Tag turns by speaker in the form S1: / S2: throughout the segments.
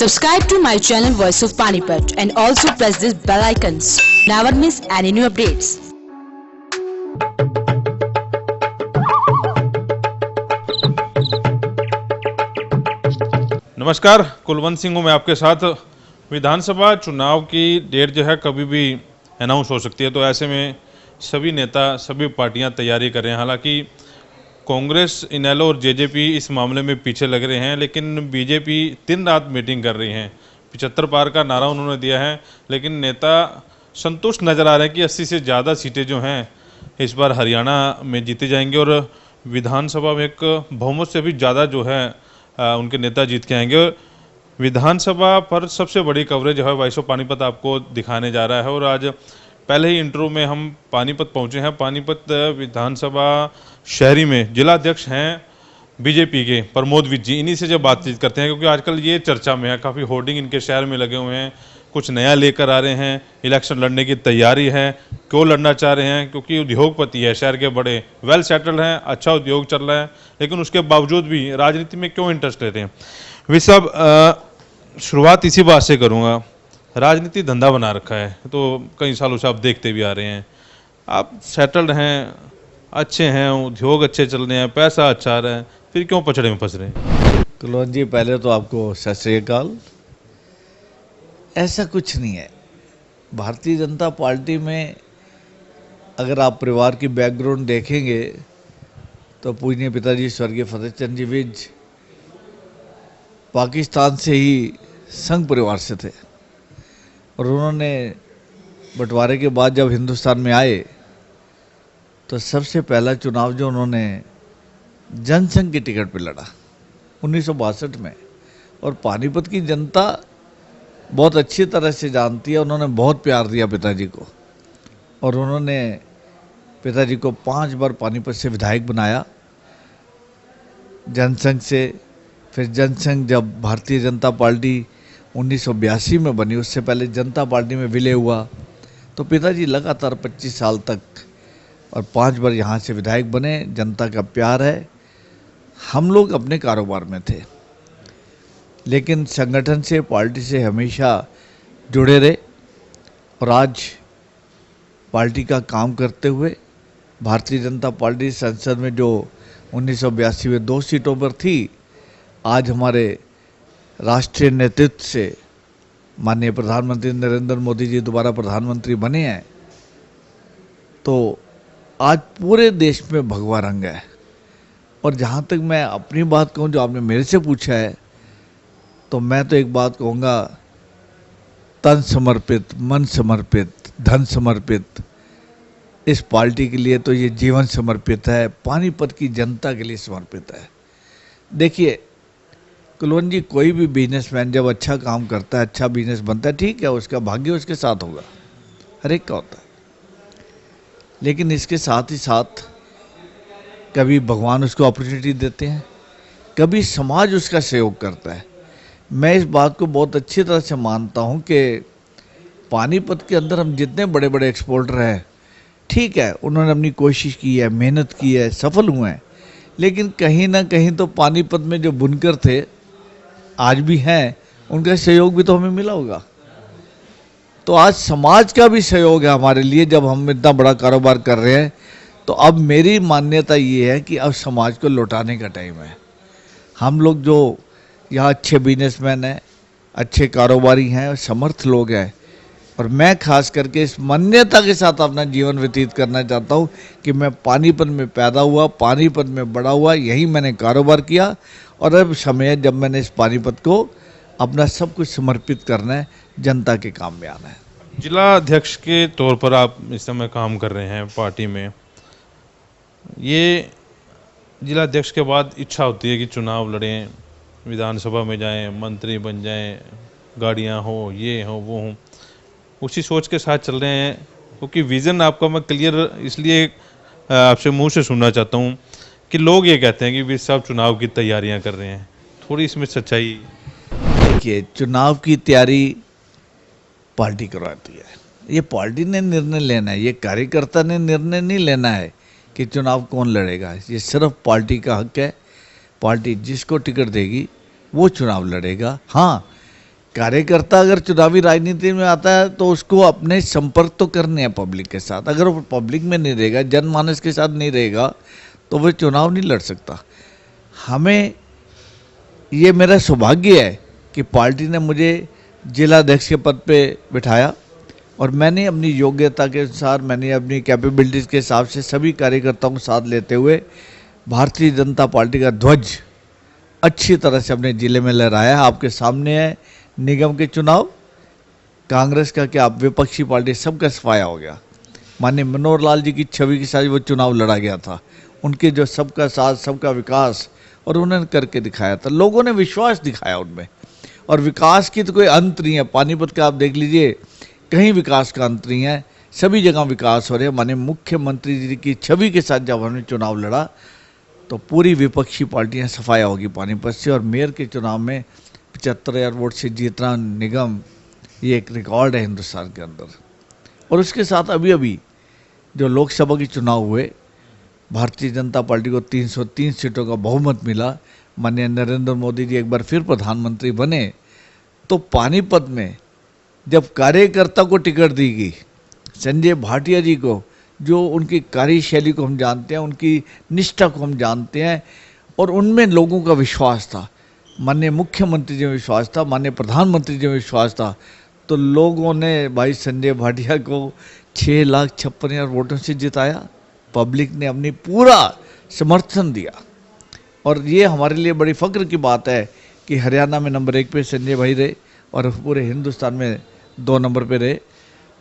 S1: Subscribe to my channel Voice of Panipat and also press this bell icons. Never miss any new updates.
S2: नमस्कार, कुलवंत सिंह हूँ मैं आपके साथ। विधानसभा चुनाव की डेट जो है कभी भी अनाउंस हो सकती है, तो ऐसे में सभी नेता सभी पार्टियां तैयारी कर रहे हैं। हालांकि कांग्रेस, इनेलो और जेजेपी इस मामले में पीछे लग रहे हैं, लेकिन बीजेपी दिन रात मीटिंग कर रही हैं। 75 पार का नारा उन्होंने दिया है, लेकिन नेता संतुष्ट नज़र आ रहे हैं कि 80 से ज़्यादा सीटें जो हैं इस बार हरियाणा में जीती जाएंगी और विधानसभा में एक बहुमत से भी ज़्यादा जो है उनके नेता जीत के आएंगे। विधानसभा पर सबसे बड़ी कवरेज जो है वॉइस ऑफ पानीपत आपको दिखाने जा रहा है। और आज पहले ही इंट्रो में हम पानीपत पहुंचे हैं। पानीपत विधानसभा शहरी में जिलाध्यक्ष हैं बीजेपी के प्रमोद विज जी। इन्हीं से जब बातचीत करते हैं, क्योंकि आजकल ये चर्चा में है, काफ़ी होर्डिंग इनके शहर में लगे हुए हैं, कुछ नया लेकर आ रहे हैं, इलेक्शन लड़ने की तैयारी है। क्यों लड़ना चाह रहे हैं? क्योंकि उद्योगपति है, शहर के बड़े वेल सेटल्ड हैं, अच्छा उद्योग चल रहा है, लेकिन उसके बावजूद भी राजनीति में क्यों इंटरेस्ट लेते हैं? वे सब शुरुआत इसी बात से करूँगा। राजनीति धंधा बना रखा है, तो कई सालों से आप देखते भी आ रहे हैं। आप सेटल्ड हैं, अच्छे हैं, उद्योग अच्छे चल रहे हैं, पैसा अच्छा आ रहा है, फिर क्यों पचड़े में फंस रहे हैं?
S3: कुलवंत जी, पहले तो आपको सत श्री अकाल। ऐसा कुछ नहीं है। भारतीय जनता पार्टी में अगर आप परिवार की बैकग्राउंड देखेंगे तो पूजनीय पिताजी स्वर्गीय फतेह चंद जी विज पाकिस्तान से ही संघ परिवार से थे, और उन्होंने बंटवारे के बाद जब हिंदुस्तान में आए तो सबसे पहला चुनाव जो उन्होंने जनसंघ की टिकट पे लड़ा 1962 में। और पानीपत की जनता बहुत अच्छी तरह से जानती है, उन्होंने बहुत प्यार दिया पिताजी को, और उन्होंने पिताजी को 5 बार पानीपत से विधायक बनाया जनसंघ से। फिर जनसंघ जब भारतीय जनता पार्टी 1982 में बनी, उससे पहले जनता पार्टी में विलय हुआ, तो पिताजी लगातार 25 साल तक और 5 बार यहाँ से विधायक बने। जनता का प्यार है। हम लोग अपने कारोबार में थे, लेकिन संगठन से, पार्टी से हमेशा जुड़े रहे, और आज पार्टी का काम करते हुए भारतीय जनता पार्टी संसद में जो 1982 में 2 सीटों पर थी, आज हमारे राष्ट्रीय नेतृत्व से माननीय प्रधानमंत्री नरेंद्र मोदी जी दोबारा प्रधानमंत्री बने हैं, तो आज पूरे देश में भगवा रंग है। और जहाँ तक मैं अपनी बात कहूँ, जो आपने मेरे से पूछा है, तो मैं तो एक बात कहूँगा, तन समर्पित, मन समर्पित, धन समर्पित, इस पार्टी के लिए तो ये जीवन समर्पित है, पानीपत की जनता के लिए समर्पित है। देखिए कुलवंत जी, कोई भी बिजनेसमैन जब अच्छा काम करता है, अच्छा बिजनेस बनता है, ठीक है, उसका भाग्य उसके साथ होगा, हर एक का होता है। लेकिन इसके साथ ही साथ कभी भगवान उसको अपॉर्चुनिटी देते हैं, कभी समाज उसका सहयोग करता है। मैं इस बात को बहुत अच्छी तरह से मानता हूं कि पानीपत के अंदर हम जितने बड़े बड़े एक्सपोर्टर हैं, ठीक है, उन्होंने अपनी कोशिश की है, मेहनत की है, सफल हुए हैं, लेकिन कहीं ना कहीं तो पानीपत में जो बुनकर थे, आज भी हैं, उनका सहयोग भी तो हमें मिला होगा। तो आज समाज का भी सहयोग है हमारे लिए। जब हम इतना बड़ा कारोबार कर रहे हैं, तो अब मेरी मान्यता ये है कि अब समाज को लौटाने का टाइम है। हम लोग जो यहाँ अच्छे बिजनेसमैन हैं, अच्छे कारोबारी हैं, समर्थ लोग हैं, और मैं खास करके इस मान्यता के साथ अपना जीवन व्यतीत करना चाहता हूँ कि मैं पानीपत में पैदा हुआ, पानीपत में बड़ा हुआ, यहीं मैंने कारोबार किया, और अब समय है जब मैंने इस पानीपत को अपना सब कुछ समर्पित करना है, जनता के काम में आना है।
S2: जिला अध्यक्ष के तौर पर आप इस समय काम कर रहे हैं पार्टी में। ये जिला अध्यक्ष के बाद इच्छा होती है कि चुनाव लड़ें, विधानसभा में जाएं, मंत्री बन जाएं, गाड़ियां हो, ये हो, वो हो, उसी सोच के साथ चल रहे हैं? क्योंकि विज़न आपका मैं क्लियर इसलिए आपसे मुंह से सुनना चाहता हूं कि लोग ये कहते हैं कि वे सब चुनाव की तैयारियां कर रहे हैं, थोड़ी इसमें सच्चाई?
S3: देखिए, चुनाव की तैयारी पार्टी करवाती है, ये पार्टी ने निर्णय लेना है, ये कार्यकर्ता ने निर्णय नहीं लेना है कि चुनाव कौन लड़ेगा। ये सिर्फ पार्टी का हक है। पार्टी जिसको टिकट देगी वो चुनाव लड़ेगा। हाँ, कार्यकर्ता अगर चुनावी राजनीति में आता है तो उसको अपने संपर्क तो करने हैं पब्लिक के साथ। अगर वो पब्लिक में नहीं रहेगा, जनमानस के साथ नहीं रहेगा, तो वो चुनाव नहीं लड़ सकता। हमें ये मेरा सौभाग्य है कि पार्टी ने मुझे जिला अध्यक्ष के पद पे बिठाया और मैंने अपनी योग्यता के अनुसार, मैंने अपनी कैपेबिलिटीज़ के हिसाब से सभी कार्यकर्ताओं को साथ लेते हुए भारतीय जनता पार्टी का ध्वज अच्छी तरह से अपने ज़िले में लहराया। आपके सामने है निगम के चुनाव, कांग्रेस का क्या विपक्षी पार्टी सबका सफाया हो गया। माननीय मनोहर लाल जी की छवि के साथ वो चुनाव लड़ा गया था, उनके जो सबका साथ सबका विकास और उन्होंने करके दिखाया था, लोगों ने विश्वास दिखाया उनमें। और विकास की तो कोई अंत नहीं है, पानीपत का आप देख लीजिए, कहीं विकास का अंत नहीं है, सभी जगह विकास हो रहे हैं। माननीय मुख्यमंत्री जी की छवि के साथ जब हमने चुनाव लड़ा तो पूरी विपक्षी पार्टियां सफाया होगी पानीपत से, और मेयर के चुनाव में 75,000 वोट से जीतना निगम, ये एक रिकॉर्ड है हिंदुस्तान के अंदर। और उसके साथ अभी अभी जो लोकसभा के चुनाव हुए, भारतीय जनता पार्टी को 303 सीटों का बहुमत मिला, माननीय नरेंद्र मोदी जी एक बार फिर प्रधानमंत्री बने। तो पानीपत में जब कार्यकर्ता को टिकट दी गई, संजय भाटिया जी को, जो उनकी कार्यशैली को हम जानते हैं, उनकी निष्ठा को हम जानते हैं, और उनमें लोगों का विश्वास था, माननीय मुख्यमंत्री जी में विश्वास था, माननीय प्रधानमंत्री जी में विश्वास था, तो लोगों ने भाई संजय भाटिया को 6,56,000 वोटों से जिताया। पब्लिक ने अपनी पूरा समर्थन दिया, और ये हमारे लिए बड़ी फ़ख्र की बात है कि हरियाणा में नंबर 1 पे संजय भाई रहे और पूरे हिंदुस्तान में 2 नंबर पे रहे।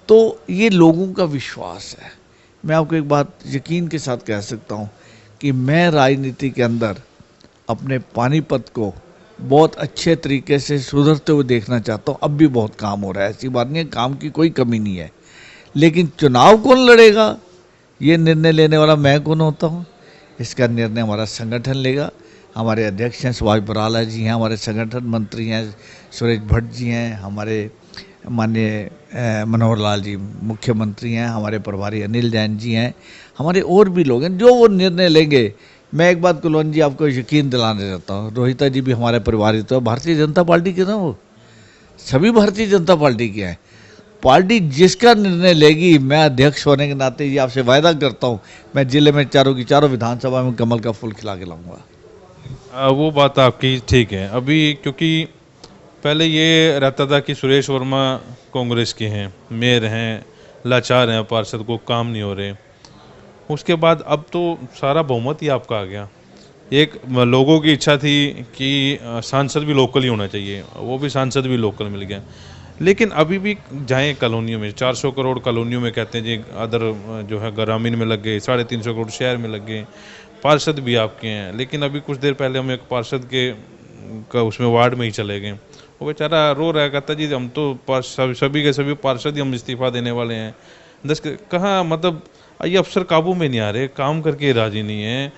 S3: तो ये लोगों का विश्वास है। मैं आपको एक बात यकीन के साथ कह सकता हूँ कि मैं राजनीति के अंदर अपने पानीपत को बहुत अच्छे तरीके से सुधरते हुए देखना चाहता हूँ। अब भी बहुत काम हो रहा है, ऐसी बात नहीं है, काम की कोई कमी नहीं है, लेकिन चुनाव कौन लड़ेगा, ये निर्णय लेने वाला मैं कौन होता हूँ? इसका निर्णय हमारा संगठन लेगा। हमारे अध्यक्ष हैं सुभाष बराला जी हैं, हमारे संगठन मंत्री हैं सुरेश भट्ट जी हैं, हमारे माननीय मनोहर लाल जी मुख्यमंत्री हैं, हमारे प्रभारी अनिल जैन जी हैं, हमारे और भी लोग हैं जो वो निर्णय लेंगे। मैं एक बात कुलवंत जी आपको यकीन दिलाने देता हूँ, रोहिता जी भी हमारे परिवार तो भारतीय जनता पार्टी के ना, वो सभी भारतीय जनता पार्टी के हैं। पार्टी जिसका निर्णय लेगी, मैं अध्यक्ष होने के नाते ये आपसे वायदा करता हूँ, मैं जिले में चारों की चारों विधानसभा में कमल का फूल खिला के लाऊंगा।
S2: वो बात आपकी ठीक है। अभी क्योंकि पहले ये रहता था कि सुरेश वर्मा कांग्रेस के हैं, मेयर हैं, लाचार हैं, पार्षद को काम नहीं हो रहे। उसके बाद अब तो सारा बहुमत ही आपका आ गया। एक लोगों की इच्छा थी कि सांसद भी लोकल ही होना चाहिए, वो भी सांसद भी लोकल मिल गया। लेकिन अभी भी जाएं कॉलोनियों में, 400 करोड़ कॉलोनियों में कहते हैं जी, अदर जो है ग्रामीण में लग गए, 350 करोड़ शहर में लग गए, पार्षद भी आपके हैं। लेकिन अभी कुछ देर पहले हम एक पार्षद का उसमें वार्ड में ही चले गए, वो बेचारा रो रहा है, कहता जी हम तो सभी के सभी पार्षद ही हम इस्तीफा देने वाले हैं। कहाँ मतलब ये अफसर काबू में नहीं आ रहे, काम करके राजी नहीं है।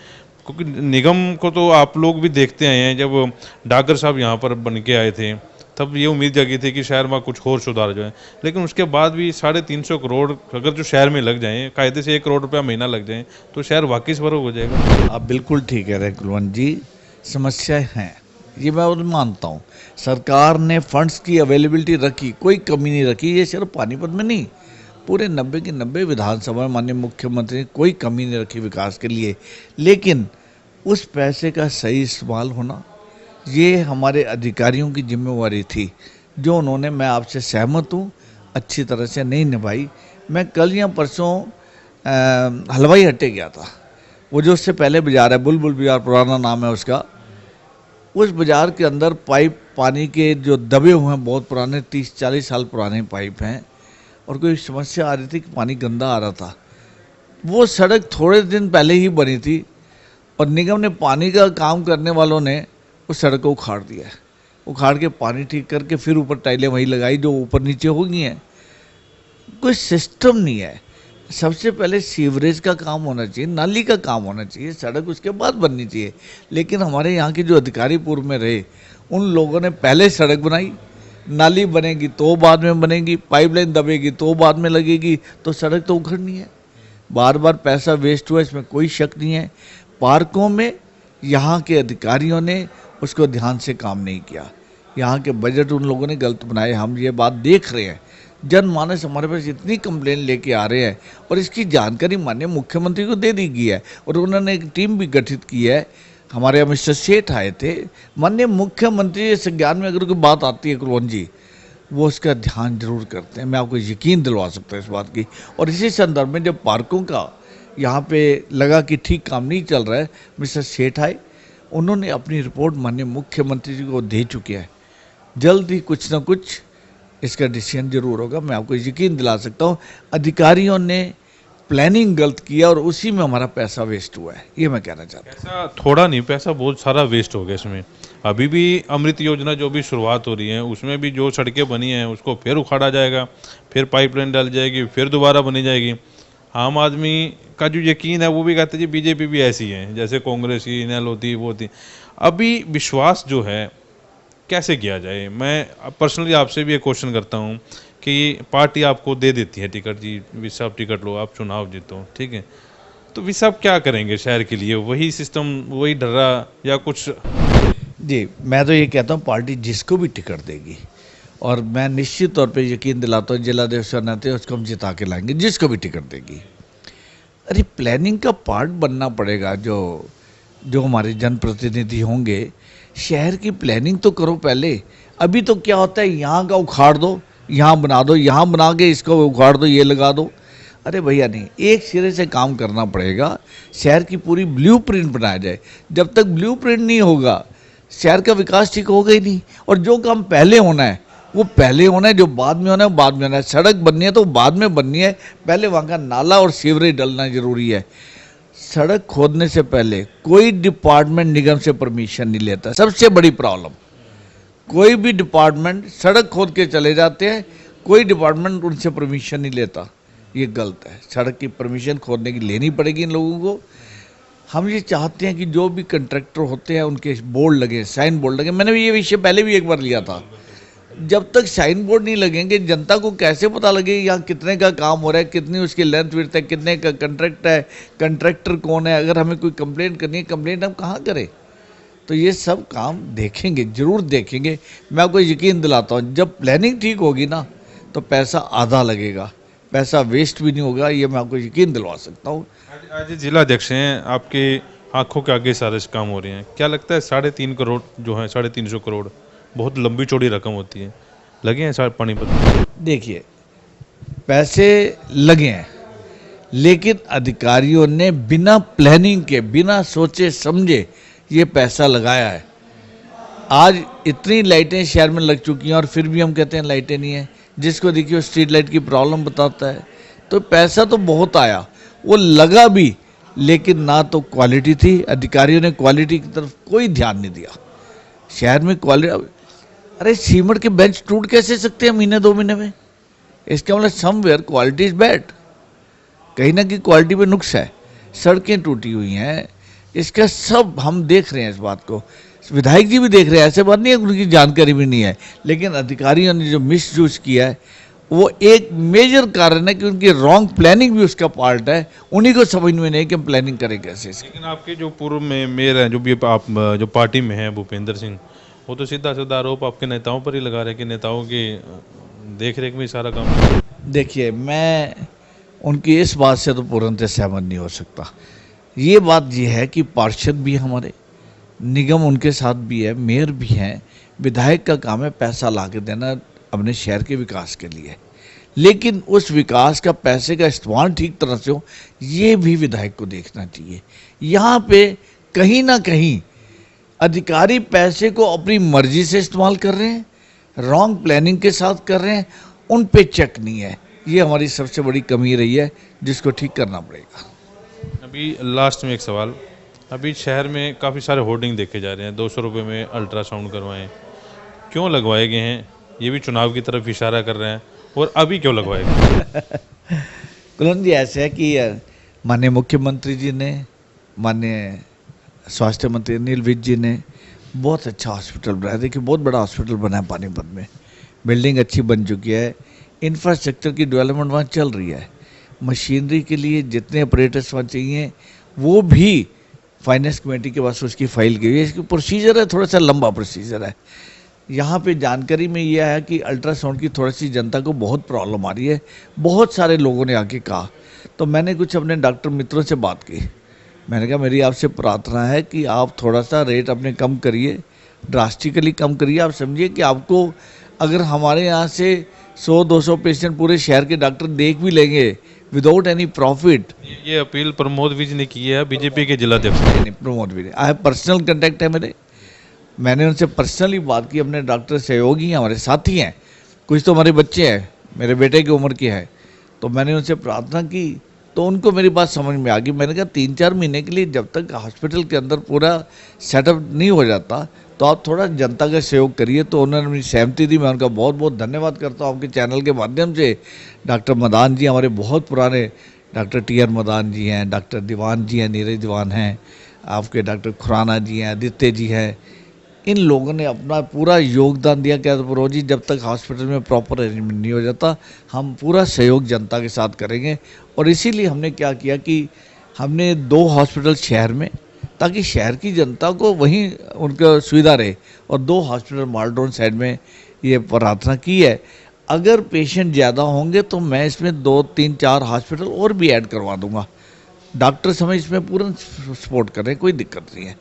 S2: क्योंकि निगम को तो आप लोग भी देखते आए हैं, जब डागर साहब यहाँ पर बन के आए थे तब ये उम्मीद जगी थी कि शहर में कुछ और सुधार जो है, लेकिन उसके बाद भी 350 करोड़ अगर जो शहर में लग जाएं, कायदे से 1 करोड़ रुपया महीना लग जाए तो शहर वाकई स्वरूप हो जाएगा।
S3: आप बिल्कुल ठीक कह रहे हैं कुलवंत जी, समस्याएं हैं, ये मैं और मानता हूँ। सरकार ने फंड्स की अवेलेबिलिटी रखी, कोई कमी नहीं रखी, ये सिर्फ पानीपत में नहीं, पूरे 90 की 90 विधानसभा में माननीय मुख्यमंत्री ने कोई कमी नहीं रखी विकास के लिए। लेकिन उस पैसे का सही इस्तेमाल होना, ये हमारे अधिकारियों की जिम्मेवारी थी, जो उन्होंने, मैं आपसे सहमत हूँ, अच्छी तरह से नहीं निभाई। मैं कल या परसों हलवाई हट्टे गया था, वो जो उससे पहले बाज़ार है, बुलबुल बाज़ार पुराना नाम है उसका। उस बाज़ार के अंदर पाइप पानी के जो दबे हुए हैं, बहुत पुराने 30-40 साल पुराने पाइप हैं, और कोई समस्या आ रही थी कि पानी गंदा आ रहा था। वो सड़क थोड़े दिन पहले ही बनी थी और निगम ने, पानी का काम करने वालों ने उस सड़क को उखाड़ दिया है, उखाड़ के पानी ठीक करके फिर ऊपर टाइलें वही लगाई जो ऊपर नीचे हो गई हैं। कोई सिस्टम नहीं है। सबसे पहले सीवरेज का काम होना चाहिए, नाली का काम होना चाहिए, सड़क उसके बाद बननी चाहिए। लेकिन हमारे यहाँ के जो अधिकारी पूर्व में रहे, उन लोगों ने पहले सड़क बनाई, नाली बनेगी तो बाद में बनेगी, पाइपलाइन दबेगी तो बाद में लगेगी, तो सड़क तो उखड़नी है। बार बार पैसा वेस्ट हुआ, इसमें कोई शक नहीं है। पार्कों में यहाँ के अधिकारियों ने उसको ध्यान से काम नहीं किया। यहाँ के बजट उन लोगों ने गलत बनाए, हम ये बात देख रहे हैं। जनमानस हमारे पास इतनी कंप्लेन लेके आ रहे हैं और इसकी जानकारी माननीय मुख्यमंत्री को दे दी गई है और उन्होंने एक टीम भी गठित की है। हमारे यहाँ मिस्टर सेठ आए थे। माननीय मुख्यमंत्री संज्ञान में अगर कोई बात आती है कुलवंत जी, वो उसका ध्यान जरूर करते हैं, मैं आपको यकीन दिलवा सकता हूँ इस बात की। और इसी संदर्भ में जब पार्कों का यहाँ पे लगा कि ठीक काम नहीं चल रहा है, मिस्टर सेठ आए, उन्होंने अपनी रिपोर्ट माननीय मुख्यमंत्री जी को दे चुके हैं। जल्द ही कुछ ना कुछ इसका डिसीजन जरूर होगा, मैं आपको यकीन दिला सकता हूँ। अधिकारियों ने प्लानिंग गलत किया और उसी में हमारा पैसा वेस्ट हुआ है, ये मैं कहना चाहता हूँ।
S2: पैसा थोड़ा नहीं, पैसा बहुत सारा वेस्ट हो गया इसमें। अभी भी अमृत योजना जो भी शुरुआत हो रही है उसमें भी जो सड़कें बनी हैं उसको फिर उखाड़ा जाएगा, फिर पाइपलाइन डाली जाएगी, फिर दोबारा बनी जाएगी। आम आदमी का जो यकीन है वो भी कहते हैं जी बीजेपी भी ऐसी है जैसे कांग्रेस की इनेल होती वो होती। अभी विश्वास जो है कैसे किया जाए? मैं पर्सनली आपसे भी एक क्वेश्चन करता हूँ कि पार्टी आपको दे देती है टिकट, जी विस साहब टिकट लो, आप चुनाव जीतो, ठीक है, तो विस साहब क्या करेंगे शहर के लिए? वही सिस्टम, वही डर्रा या कुछ?
S3: जी, मैं तो ये कहता हूँ पार्टी जिसको भी टिकट देगी, और मैं निश्चित तौर पे यकीन दिलाता हूँ जिला अध्यक्ष नाते उसको हम जिता के लाएंगे जिसको भी टिकट देगी। अरे प्लानिंग का पार्ट बनना पड़ेगा। जो हमारे जनप्रतिनिधि होंगे, शहर की प्लानिंग तो करो पहले। अभी तो क्या होता है, यहाँ का उखाड़ दो, यहाँ बना दो, यहाँ बना के इसको उखाड़ दो, ये लगा दो। अरे भैया नहीं, एक सिरे से काम करना पड़ेगा। शहर की पूरी ब्लूप्रिंट बनाया जाए। जब तक ब्लूप्रिंट नहीं होगा शहर का विकास ठीक होगा ही नहीं। और जो काम पहले होना है वो पहले होना है, जो बाद में होना है वो बाद में होना है। सड़क बननी है तो बाद में बननी है, पहले वहाँ का नाला और सीवरेज डलना जरूरी है। सड़क खोदने से पहले कोई डिपार्टमेंट निगम से परमिशन नहीं लेता, सबसे बड़ी प्रॉब्लम। कोई भी डिपार्टमेंट सड़क खोद के चले जाते हैं, कोई डिपार्टमेंट उनसे परमिशन नहीं लेता, ये गलत है। सड़क की परमिशन खोदने की लेनी पड़ेगी इन लोगों को। हम ये चाहते हैं कि जो भी कंट्रैक्टर होते हैं उनके बोर्ड लगे, साइन बोर्ड लगे। मैंने भी ये विषय पहले भी एक बार लिया था। जब तक साइन बोर्ड नहीं लगेंगे जनता को कैसे पता लगे यहाँ कितने का काम हो रहा है, कितनी उसकी लेंथ विड्थ है, कितने का कंट्रैक्ट है, कंट्रैक्टर कौन है। अगर हमें कोई कंप्लेंट करनी है, कंप्लेंट हम कहाँ करें? तो ये सब काम देखेंगे, जरूर देखेंगे। मैं आपको यकीन दिलाता हूँ जब प्लानिंग ठीक होगी ना तो पैसा आधा लगेगा, पैसा वेस्ट भी नहीं होगा, ये मैं आपको यकीन दिलवा सकता हूँ।
S2: आज जिला अध्यक्ष हैं, आपके आंखों के आगे सारे काम हो रहे हैं, क्या लगता है 3.5 करोड़ जो है, 350 करोड़ बहुत लंबी चौड़ी रकम होती है, लगे हैं पानीपत?
S3: देखिए पैसे लगे हैं, लेकिन अधिकारियों ने बिना प्लानिंग के, बिना सोचे समझे ये पैसा लगाया है। आज इतनी लाइटें शहर में लग चुकी हैं और फिर भी हम कहते हैं लाइटें नहीं है। जिसको देखिए स्ट्रीट लाइट की प्रॉब्लम बताता है। तो पैसा तो बहुत आया, वो लगा भी, लेकिन ना तो क्वालिटी थी। अधिकारियों ने क्वालिटी की तरफ कोई ध्यान नहीं दिया। शहर में क्वालिटी, अरे सीमेंट के बेंच टूट कैसे सकते हैं महीने 2 महीने में? इसका मतलब समवेयर क्वालिटी इज बैड, कहीं ना कहीं क्वालिटी पे नुक्स है। सड़कें टूटी हुई हैं, इसका सब हम देख रहे हैं। इस बात को विधायक जी भी देख रहे हैं, ऐसे बात नहीं है उनकी जानकारी भी नहीं है। लेकिन अधिकारियों ने जो मिसयूज किया है वो एक मेजर कारण है कि उनकी रॉन्ग प्लानिंग भी उसका पार्ट है। उन्हीं को समझ में नहीं कि हम प्लानिंग करें कैसे इसकी।
S2: लेकिन आपके जो पूर्व में मेयर हैं, जो भी आप जो पार्टी में हैं, भूपेंद्र सिंह, वो तो सीधा सीधा आरोप आपके नेताओं पर ही लगा रहे हैं कि नेताओं की देख रेख में सारा काम।
S3: देखिए मैं उनकी इस बात से तो पूर्णतः सहमत नहीं हो सकता। ये बात ये है कि पार्षद भी हमारे, निगम उनके साथ भी है, मेयर भी हैं। विधायक का काम है पैसा ला के देना अपने शहर के विकास के लिए, लेकिन उस विकास का पैसे का इस्तेमाल ठीक तरह से हो, ये भी विधायक को देखना चाहिए। यहाँ पे कहीं ना कहीं अधिकारी पैसे को अपनी मर्जी से इस्तेमाल कर रहे हैं, रॉन्ग प्लानिंग के साथ कर रहे हैं, उन पे चेक नहीं है। ये हमारी सबसे बड़ी कमी रही है, जिसको ठीक करना पड़ेगा।
S2: अभी लास्ट में एक सवाल, अभी शहर में काफ़ी सारे होर्डिंग देखे जा रहे हैं, 200 रुपये में अल्ट्रासाउंड करवाएं, क्यों लगवाए गए हैं? ये भी चुनाव की तरफ इशारा कर रहे हैं, और अभी क्यों लगवाए गए?
S3: कुलवंत जी ऐसे है कि माननीय मुख्यमंत्री जी ने, माननीय स्वास्थ्य मंत्री अनिल विज जी ने बहुत अच्छा हॉस्पिटल बनाया। देखिए बहुत बड़ा हॉस्पिटल बना है पानीपत में, बिल्डिंग अच्छी बन चुकी है, इंफ्रास्ट्रक्चर की डेवलपमेंट वहाँ चल रही है। मशीनरी के लिए जितने ऑपरेटर्स वहाँ चाहिए वो भी फाइनेंस कमेटी के पास उसकी फाइल की हुई है। इसकी प्रोसीजर है, थोड़ा सा लंबा प्रोसीजर है। यहाँ पे जानकारी में यह है कि अल्ट्रासाउंड की थोड़ी सी जनता को बहुत प्रॉब्लम आ रही है, बहुत सारे लोगों ने आके कहा। तो मैंने कुछ अपने डॉक्टर मित्रों से बात की, मैंने कहा मेरी आपसे प्रार्थना है कि आप थोड़ा सा रेट अपने कम करिए, ड्रास्टिकली कम करिए। आप समझिए कि आपको अगर हमारे यहाँ से 100-200 पेशेंट पूरे शहर के डॉक्टर देख भी लेंगे विदाउट एनी प्रॉफिट।
S2: ये अपील प्रमोद विज ने की है, बीजेपी के जिलाध्यक्ष।
S3: नहीं, प्रमोद भी आई पर्सनल कंटेक्ट है मेरे, मैंने उनसे पर्सनली बात की। अपने डॉक्टर सहयोगी हैं, हमारे साथी हैं, कुछ तो हमारे बच्चे हैं, मेरे बेटे की उम्र के हैं। तो मैंने उनसे प्रार्थना की तो उनको मेरी बात समझ में आ गई। मैंने कहा 3-4 महीने के लिए जब तक हॉस्पिटल के अंदर पूरा सेटअप नहीं हो जाता तो आप थोड़ा जनता का सहयोग करिए। तो उन्होंने मेरी सहमति दी, मैं उनका बहुत बहुत धन्यवाद करता हूँ आपके चैनल के माध्यम से। डॉक्टर मदान जी हमारे बहुत पुराने, डॉक्टर टी आर मदान जी हैं, डॉक्टर दीवान जी हैं, नीरज दीवान हैं, आपके डॉक्टर खुराना जी हैं, आदित्य जी हैं, इन लोगों ने अपना पूरा योगदान दिया। क्या प्रमोद जी, जब तक हॉस्पिटल में प्रॉपर अरेंजमेंट नहीं हो जाता हम पूरा सहयोग जनता के साथ करेंगे। और इसीलिए हमने क्या किया कि हमने 2 हॉस्पिटल शहर में, ताकि शहर की जनता को वहीं उनका सुविधा रहे, और 2 हॉस्पिटल मालरोड साइड में ये प्रार्थना की है। अगर पेशेंट ज़्यादा होंगे तो मैं इसमें 2-3-4 हॉस्पिटल और भी ऐड करवा दूंगा। डॉक्टर हमें इसमें पूरा सपोर्ट कर रहे हैं, कोई दिक्कत नहीं है।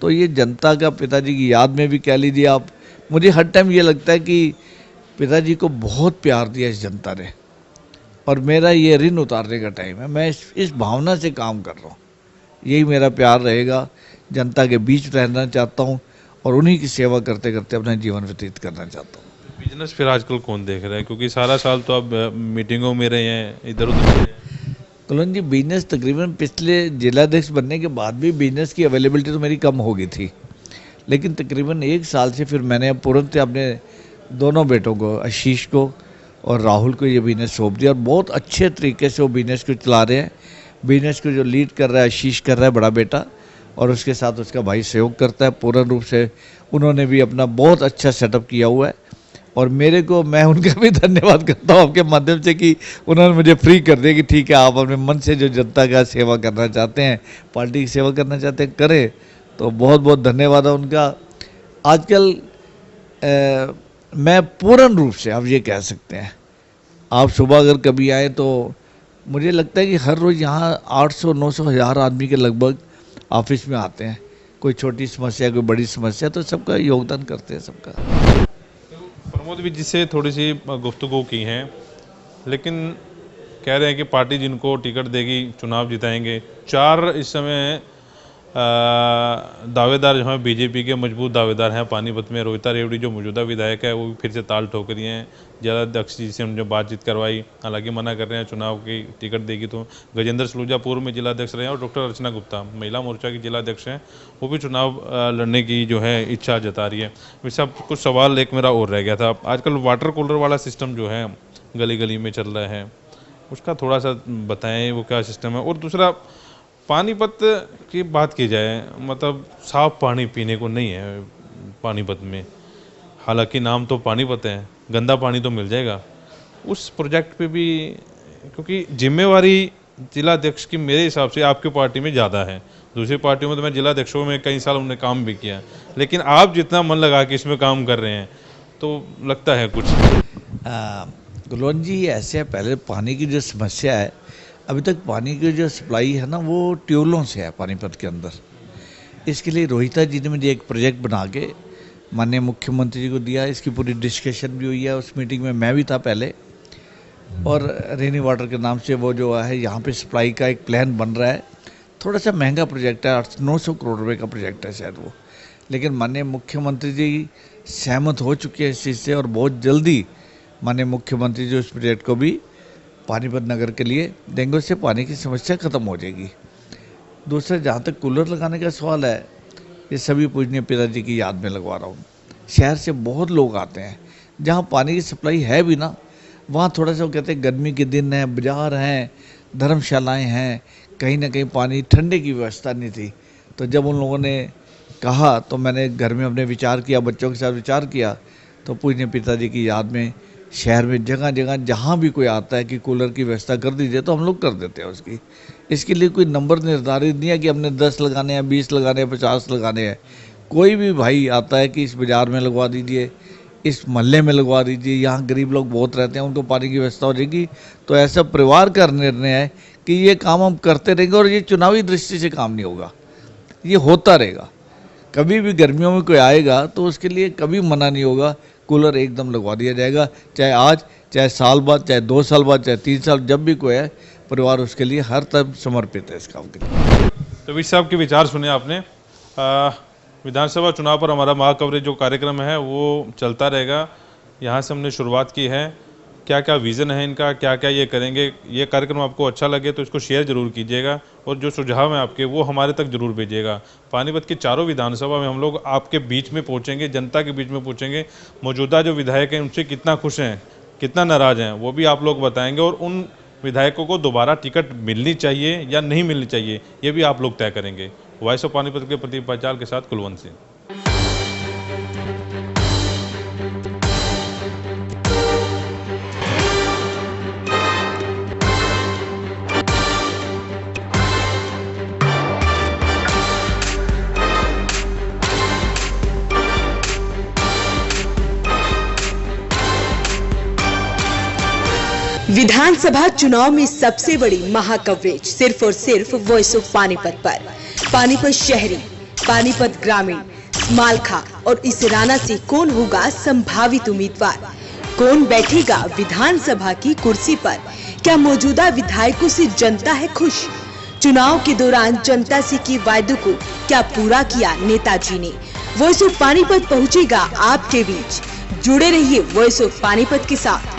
S3: तो ये जनता का पिताजी की याद में भी कह लीजिए आप, मुझे हर टाइम ये लगता है कि पिताजी को बहुत प्यार दिया इस जनता ने, और मेरा ये ऋण उतारने का टाइम है। मैं इस भावना से काम कर रहा हूँ, यही मेरा प्यार रहेगा। जनता के बीच रहना चाहता हूँ और उन्हीं की सेवा करते करते अपना जीवन व्यतीत करना चाहता हूँ।
S2: बिजनेस फिर आजकल कौन देख रहा है, क्योंकि सारा साल तो आप मीटिंगों में रहे हैं, इधर उधर रहे हैं।
S3: कलन जी, बिजनेस तकरीबन पिछले जिलाध्यक्ष बनने के बाद भी बिजनेस की अवेलेबिलिटी तो मेरी कम हो गई थी, लेकिन तकरीबन 1 साल से फिर मैंने तुरंत अपने दोनों बेटों को, आशीष को और राहुल को, ये बिजनेस सौंप दिया और बहुत अच्छे तरीके से वो बिजनेस को चला रहे हैं। बिजनेस को जो लीड कर रहा है आशीष कर रहा है, बड़ा बेटा, और उसके साथ उसका भाई सहयोग करता है पूर्ण रूप से। उन्होंने भी अपना बहुत अच्छा सेटअप किया हुआ है, और मेरे को, मैं उनका भी धन्यवाद करता हूँ आपके माध्यम से कि उन्होंने मुझे फ्री कर दिया कि ठीक है, आप अपने मन से जो जनता का सेवा करना चाहते हैं, पार्टी की सेवा करना चाहते हैं, करें। तो बहुत बहुत धन्यवाद है उनका। आजकल मैं पूर्ण रूप से, आप ये कह सकते हैं, आप सुबह अगर कभी आए तो मुझे लगता है कि हर रोज़ यहाँ 800-900 आदमी के लगभग ऑफिस में आते हैं। कोई छोटी समस्या, कोई बड़ी समस्या, तो सबका योगदान करते हैं सबका।
S2: प्रमोद भी जिससे थोड़ी सी गुफ्तगू की हैं, लेकिन कह रहे हैं कि पार्टी जिनको टिकट देगी चुनाव जिताएंगे। 4 इस समय दावेदार जो हैं बीजेपी के मजबूत दावेदार हैं पानीपत में। रोहिता रेवड़ी जो मौजूदा विधायक है वो भी फिर से ताल ठोक रही हैं। जिलाध्यक्ष जी से उन्होंने बातचीत करवाई, हालांकि मना कर रहे हैं चुनाव की टिकट देगी तो। गजेंद्र सलूजा पूर्व में जिलाध्यक्ष रहे हैं, और डॉक्टर अर्चना गुप्ता महिला मोर्चा की जिलाध्यक्ष हैं, वो भी चुनाव लड़ने की जो है इच्छा जता रही है। वैसे अब कुछ सवाल एक मेरा और रह गया था, आजकल वाटर कूलर वाला सिस्टम जो है गली गली में चल रहा है, उसका थोड़ा सा बताएं वो क्या सिस्टम है। और दूसरा, पानीपत की बात की जाए, मतलब साफ पानी पीने को नहीं है पानीपत में, हालांकि नाम तो पानीपत है, गंदा पानी तो मिल जाएगा। उस प्रोजेक्ट पे भी, क्योंकि जिम्मेवारी जिलाध्यक्ष की मेरे हिसाब से आपकी पार्टी में ज़्यादा है। दूसरी पार्टियों में तो मैं जिलाध्यक्षों में कई साल उन्होंने काम भी किया, लेकिन आप जितना मन लगा के इसमें काम कर रहे हैं तो लगता है कुछ।
S3: गुलवन जी, ऐसे है, पहले पानी की जो समस्या है, अभी तक पानी की जो सप्लाई है ना वो ट्यूबवेलों से है पानीपत के अंदर। इसके लिए रोहिता जी ने मुझे एक प्रोजेक्ट बना के माननीय मुख्यमंत्री जी को दिया। इसकी पूरी डिस्कशन भी हुई है, उस मीटिंग में मैं भी था पहले। और रेनी वाटर के नाम से वो जो है यहाँ पे सप्लाई का एक प्लान बन रहा है। थोड़ा सा महंगा प्रोजेक्ट है, 800-900 करोड़ रुपए का प्रोजेक्ट है शायद वो, लेकिन माननीय मुख्यमंत्री जी सहमत हो चुके हैं इस चीज़ से, और बहुत जल्दी माननीय मुख्यमंत्री जी उस प्रोजेक्ट को भी पानीपत नगर के लिए देंगे, उससे पानी की समस्या खत्म हो जाएगी। दूसरा, जहाँ तक कूलर लगाने का सवाल है, ये सभी पूजनीय पिताजी की याद में लगवा रहा हूँ। शहर से बहुत लोग आते हैं, जहाँ पानी की सप्लाई है भी ना, वहाँ थोड़ा सा वो कहते हैं गर्मी के दिन हैं, बाजार हैं, धर्मशालाएँ हैं, कहीं ना कहीं पानी ठंडे की व्यवस्था नहीं थी। तो जब उन लोगों ने कहा तो मैंने घर में अपने विचार किया, बच्चों के साथ विचार किया, तो पूजनीय पिताजी की याद में शहर में जगह जगह जहाँ भी कोई आता है कि कूलर की व्यवस्था कर दीजिए, तो हम लोग कर देते हैं उसकी। इसके लिए कोई नंबर निर्धारित नहीं है कि हमने 10 लगाने हैं, 20 लगाने हैं, 50 लगाने हैं। कोई भी भाई आता है कि इस बाज़ार में लगवा दीजिए, इस मोहल्ले में लगवा दीजिए, यहाँ गरीब लोग बहुत रहते हैं, उनको पानी की व्यवस्था हो जाएगी। तो ऐसा परिवार का निर्णय है कि ये काम हम करते रहेंगे और ये चुनावी दृष्टि से काम नहीं होगा, ये होता रहेगा। कभी भी गर्मियों में कोई आएगा तो उसके लिए कभी मना नहीं होगा, कूलर एकदम लगवा दिया जाएगा, चाहे आज, चाहे साल बाद, चाहे 2 साल बाद, चाहे 3 साल, जब भी कोई है, परिवार उसके लिए हर तरह समर्पित है इस काम के लिए।
S2: तो विज साहब के विचार सुने आपने। विधानसभा चुनाव पर हमारा महा कवरेज जो कार्यक्रम है वो चलता रहेगा। यहाँ से हमने शुरुआत की है, क्या क्या विज़न है इनका, क्या क्या ये करेंगे। ये कार्यक्रम आपको अच्छा लगे तो इसको शेयर जरूर कीजिएगा और जो सुझाव हैं आपके वो हमारे तक जरूर भेजिएगा। पानीपत की चारों विधानसभा में हम लोग आपके बीच में पहुँचेंगे, जनता के बीच में पहुँचेंगे। मौजूदा जो विधायक हैं उनसे कितना खुश हैं, कितना नाराज़ हैं, वो भी आप लोग बताएंगे और उन विधायकों को दोबारा टिकट मिलनी चाहिए या नहीं मिलनी चाहिए, ये भी आप लोग तय करेंगे। वॉइस ऑफ पानीपत के प्रदीप पांचाल के साथ कुलवंत सिंह।
S1: विधानसभा चुनाव में सबसे बड़ी महा कवरेज सिर्फ और सिर्फ वॉइस ऑफ पानीपत पर। पानीपत शहरी, पानीपत ग्रामीण, मालखा और इसराना से कौन होगा संभावित उम्मीदवार, कौन बैठेगा विधानसभा की कुर्सी पर, क्या मौजूदा विधायकों से जनता है खुश, चुनाव के दौरान जनता से किए वायदों को क्या पूरा किया नेताजी ने। वॉइस ऑफ पानीपत पहुंचेगा आपके बीच, जुड़े रहिए वॉइस ऑफ पानीपत के साथ।